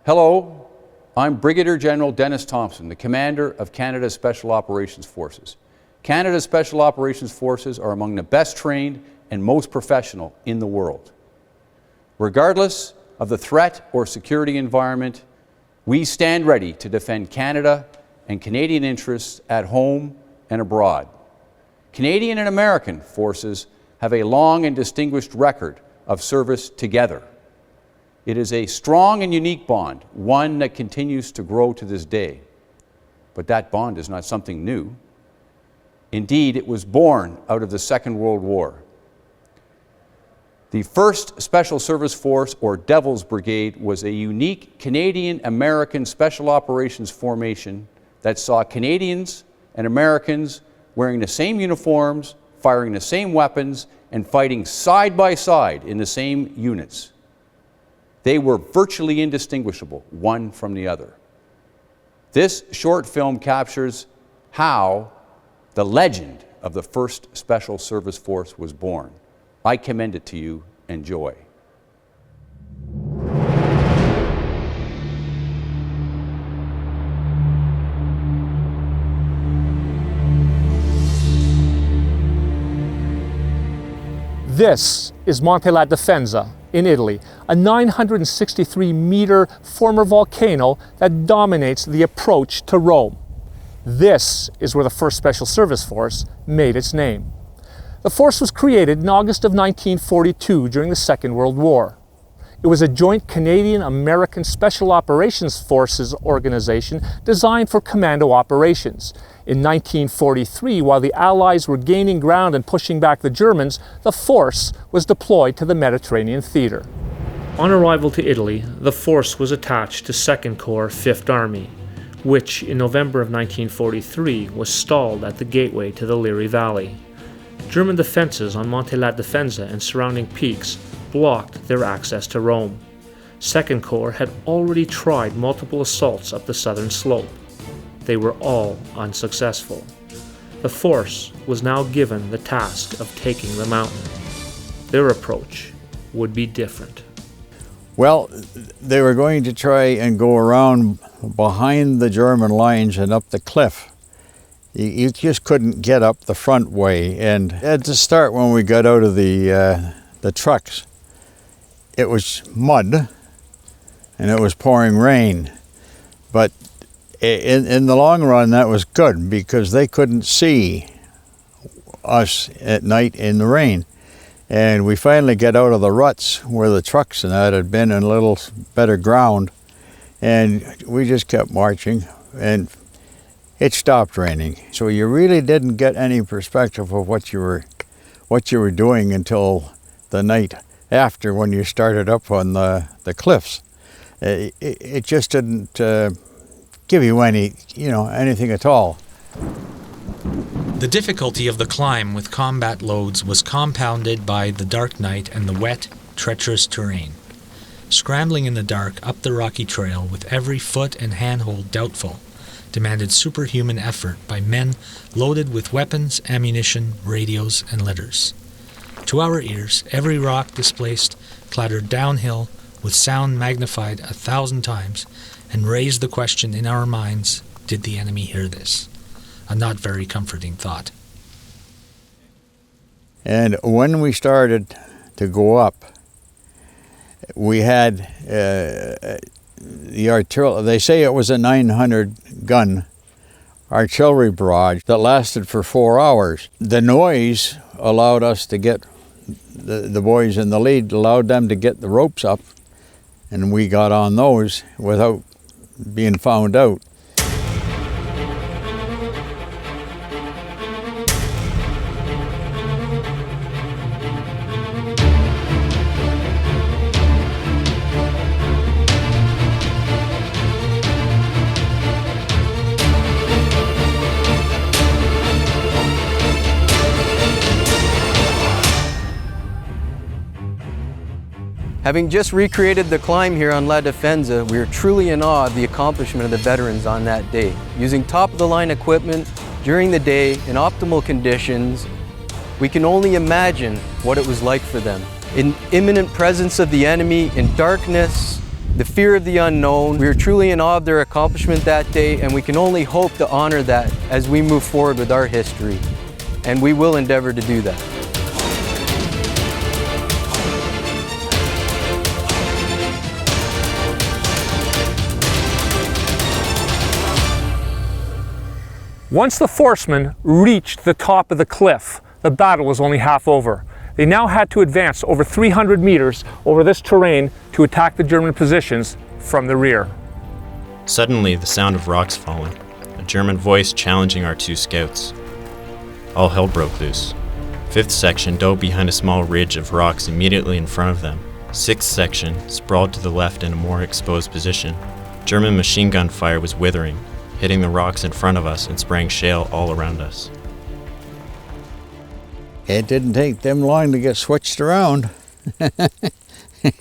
Hello, I'm Brigadier General Denis Thompson, the Commander of Canada's Special Operations Forces. Canada's Special Operations Forces are among the best trained and most professional in the world. Regardless of the threat or security environment, we stand ready to defend Canada and Canadian interests at home and abroad. Canadian and American forces have a long and distinguished record of service together. It is a strong and unique bond, one that continues to grow to this day. But that bond is not something new. Indeed, it was born out of the Second World War. The 1st Special Service Force, or Devil's Brigade, was a unique Canadian-American Special Operations formation that saw Canadians and Americans wearing the same uniforms, firing the same weapons, and fighting side by side in the same units. They were virtually indistinguishable, one from the other. This short film captures how the legend of the 1st Special Service Force was born. I commend it to you. Enjoy. This is Mount La Difensa in Italy, a 963-meter former volcano that dominates the approach to Rome. This is where the 1st Special Service Force made its name. The force was created in August of 1942 during the Second World War. It was a joint Canadian-American Special Operations Forces organization designed for commando operations. In 1943, while the Allies were gaining ground and pushing back the Germans, the force was deployed to the Mediterranean theater. On arrival to Italy, the force was attached to 2nd Corps 5th Army, which in November of 1943 was stalled at the gateway to the Liri Valley. German defenses on Mount La Difensa and surrounding peaks blocked their access to Rome. 2nd Corps had already tried multiple assaults up the southern slope. They were all unsuccessful. The force was now given the task of taking the mountain. Their approach would be different. Well, they were going to try and go around behind the German lines and up the cliff. You just couldn't get up the front way. And at the start, when we got out of the trucks, it was mud and it was pouring rain. But in the long run, that was good because they couldn't see us at night in the rain. And we finally get out of the ruts where the trucks and that had been in a little better ground. And we just kept marching and it stopped raining. So you really didn't get any perspective of what you were doing until the night after when you started up on the cliffs. It just didn't give you anything at all. The difficulty of the climb with combat loads was compounded by the dark night and the wet, treacherous terrain. Scrambling in the dark up the rocky trail with every foot and handhold doubtful demanded superhuman effort by men loaded with weapons, ammunition, radios, and litters. To our ears, every rock displaced clattered downhill with sound magnified 1,000 times and raised the question in our minds, did the enemy hear this? A not very comforting thought. And when we started to go up, we had the artillery. They say it was a 900-gun artillery barrage that lasted for 4 hours. The noise allowed us to get, the boys in the lead allowed them to get the ropes up, and we got on those without being found out. Having just recreated the climb here on La Difensa, we are truly in awe of the accomplishment of the veterans on that day. Using top-of-the-line equipment during the day in optimal conditions, we can only imagine what it was like for them. In imminent presence of the enemy, in darkness, the fear of the unknown. We are truly in awe of their accomplishment that day, and we can only hope to honor that as we move forward with our history. And we will endeavor to do that. Once the Forcemen reached the top of the cliff, the battle was only half over. They now had to advance over 300 meters over this terrain to attack the German positions from the rear. Suddenly, the sound of rocks falling, a German voice challenging our two scouts. All hell broke loose. 5th section dove behind a small ridge of rocks immediately in front of them. 6th section sprawled to the left in a more exposed position. German machine gun fire was withering, hitting the rocks in front of us and spraying shale all around us. It didn't take them long to get switched around. It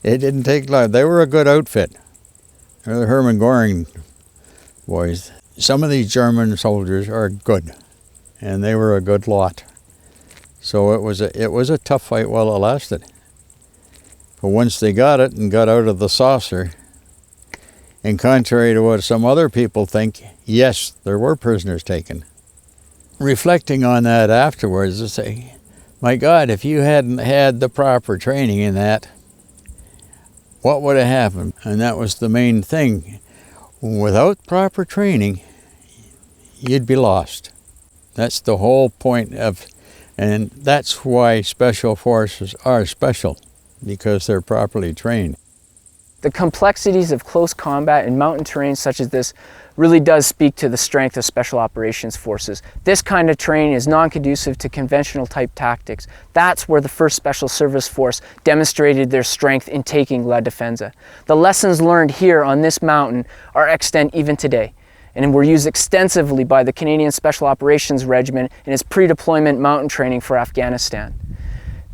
didn't take long. They were a good outfit. They're the Hermann Göring boys. Some of these German soldiers are good, and they were a good lot. So it was a tough fight while it lasted. But once they got it and got out of the saucer, and contrary to what some other people think, yes, there were prisoners taken. Reflecting on that afterwards, I say, my God, if you hadn't had the proper training in that, what would have happened? And that was the main thing. Without proper training, you'd be lost. That's the whole point of, and that's why special forces are special, because they're properly trained. The complexities of close combat in mountain terrain such as this really does speak to the strength of Special Operations Forces. This kind of terrain is non-conducive to conventional type tactics. That's where the 1st Special Service Force demonstrated their strength in taking La Difensa. The lessons learned here on this mountain are extant even today, and were used extensively by the Canadian Special Operations Regiment in its pre-deployment mountain training for Afghanistan.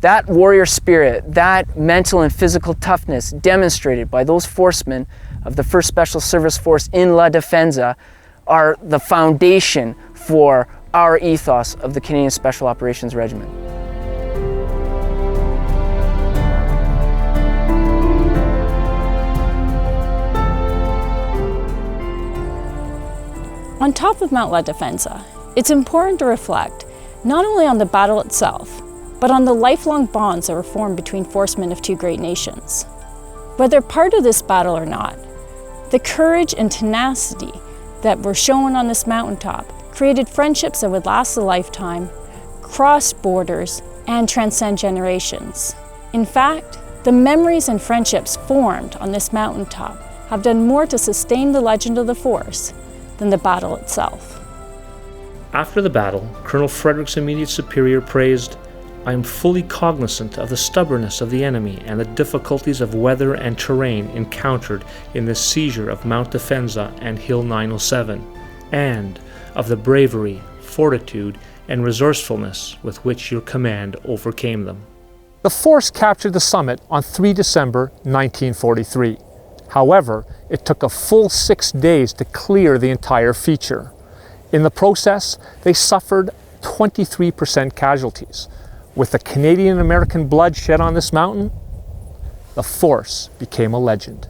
That warrior spirit, that mental and physical toughness demonstrated by those forcemen of the 1st Special Service Force in La Difensa are the foundation for our ethos of the Canadian Special Operations Regiment. On top of Mount La Difensa, it's important to reflect not only on the battle itself, but on the lifelong bonds that were formed between forcemen of two great nations. Whether part of this battle or not, the courage and tenacity that were shown on this mountaintop created friendships that would last a lifetime, cross borders, and transcend generations. In fact, the memories and friendships formed on this mountaintop have done more to sustain the legend of the force than the battle itself. After the battle, Colonel Frederick's immediate superior praised, "I am fully cognizant of the stubbornness of the enemy and the difficulties of weather and terrain encountered in the seizure of Mount Difensa and Hill 907, and of the bravery, fortitude, and resourcefulness with which your command overcame them." The force captured the summit on 3 December 1943. However, it took a full 6 days to clear the entire feature. In the process, they suffered 23% casualties. With the Canadian-American blood shed on this mountain, the force became a legend.